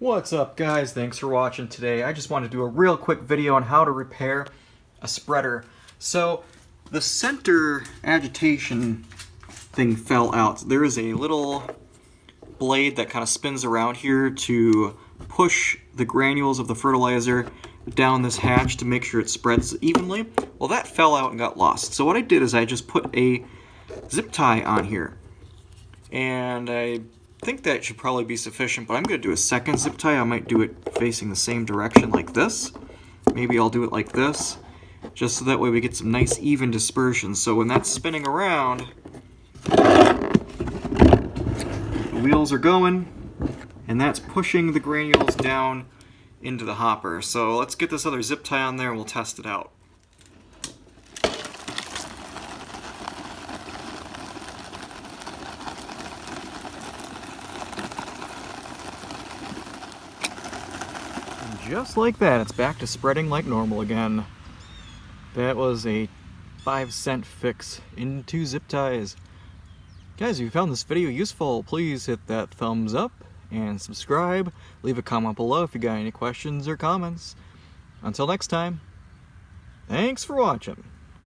What's up, guys? Thanks for watching today. I just wanted to do a real quick video on how to repair a spreader. So the center agitation thing fell out. There is a little blade that kind of spins around here to push the granules of the fertilizer down this hatch to make sure it spreads evenly. Well, that fell out and got lost. So what I did is I just put a zip tie on here, and I think that should probably be sufficient, but I'm going to do a second zip tie. I might do it facing the same direction like this. Maybe I'll do it like this, just so that way we get some nice even dispersion. So when that's spinning around, the wheels are going, and that's pushing the granules down into the hopper. So let's get this other zip tie on there and we'll test it out. Just like that, it's back to spreading like normal again. That was a 5-cent fix in 2 zip ties. Guys, if you found this video useful, please hit that thumbs up and subscribe. Leave a comment below if you got any questions or comments. Until next time, thanks for watching.